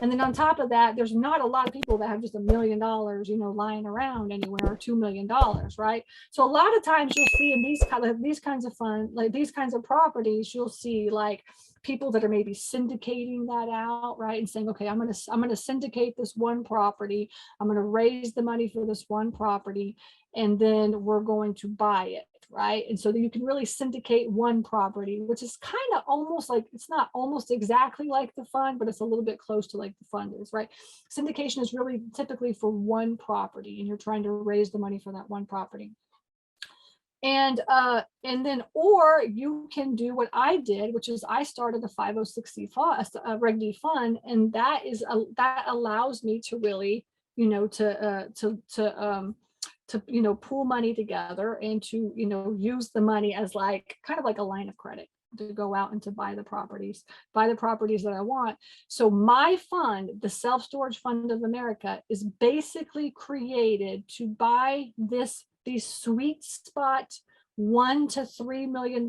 And then on top of that, there's not a lot of people that have just $1 million, lying around anywhere, or $2 million, right? So a lot of times you'll see in these kinds of fund, like these kinds of properties, you'll see like people that are maybe syndicating that out, right? And saying, okay, I'm going to syndicate this one property. I'm going to raise the money for this one property, and then we're going to buy it, right? And so that you can really syndicate one property, which is kind of almost like, it's not almost exactly like the fund, but it's a little bit close to like the fund is, right? Syndication is really typically for one property, and you're trying to raise the money for that one property. And then, or you can do what I did, which is I started a 506c fund, a Reg D fund, and that allows me to really, to pool money together and to use the money as like kind of like a line of credit to go out and to buy the properties that I want. So my fund, the Self-Storage Fund of America, is basically created to buy these sweet spot $1 to $3 million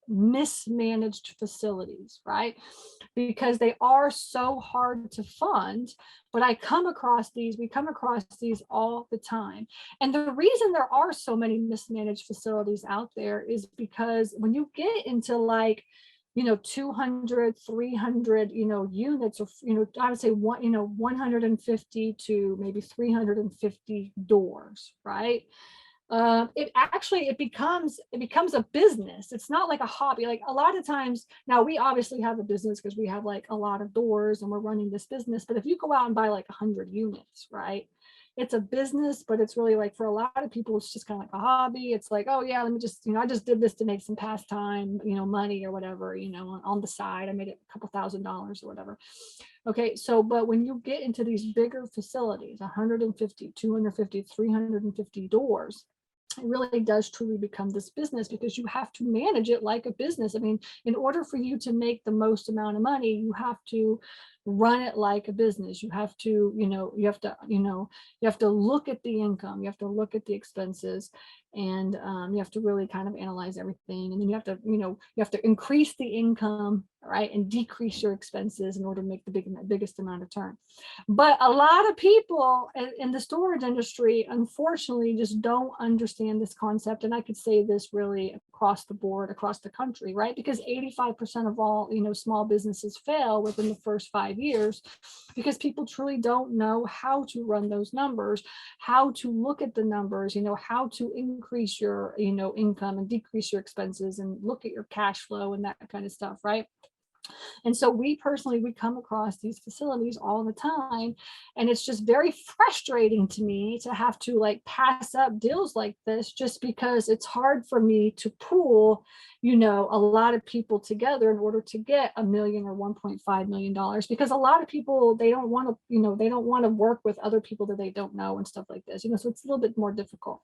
mismanaged facilities, right? Because they are so hard to fund. But we come across these all the time. And the reason there are so many mismanaged facilities out there is because when you get into like 200, 300 units, or I would say 150 to maybe 350 doors, right? It becomes a business. It's not like a hobby. Like a lot of times now, we obviously have a business because we have like a lot of doors and we're running this business. But if you go out and buy like 100 units, right, it's a business. But it's really like, for a lot of people, it's just kind of like a hobby. It's like, oh yeah, let me just, I just did this to make some pastime, money or whatever, on the side. I made it a couple $1,000s or whatever. Okay, so but when you get into these bigger facilities, 150, 250, 350 doors, it really does truly become this business, because you have to manage it like a business. I mean, in order for you to make the most amount of money, you have to run it like a business. You have to, you have to look at the income, you have to look at the expenses, and you have to really kind of analyze everything. And then you have to increase the income, right, and decrease your expenses in order to make the biggest amount of return. But a lot of people in the storage industry, unfortunately, just don't understand this concept. And I could say this really across the board, across the country, right? Because 85% of all, small businesses fail within the first 5 years, because people truly don't know how to run those numbers, how to look at the numbers, how to increase your, income and decrease your expenses, and look at your cash flow and that kind of stuff, right? And so we come across these facilities all the time, and it's just very frustrating to me to have to like pass up deals like this, just because it's hard for me to pool, a lot of people together in order to get $1 million or $1.5 million, because a lot of people, they don't want to, they don't want to work with other people that they don't know and stuff like this, so it's a little bit more difficult.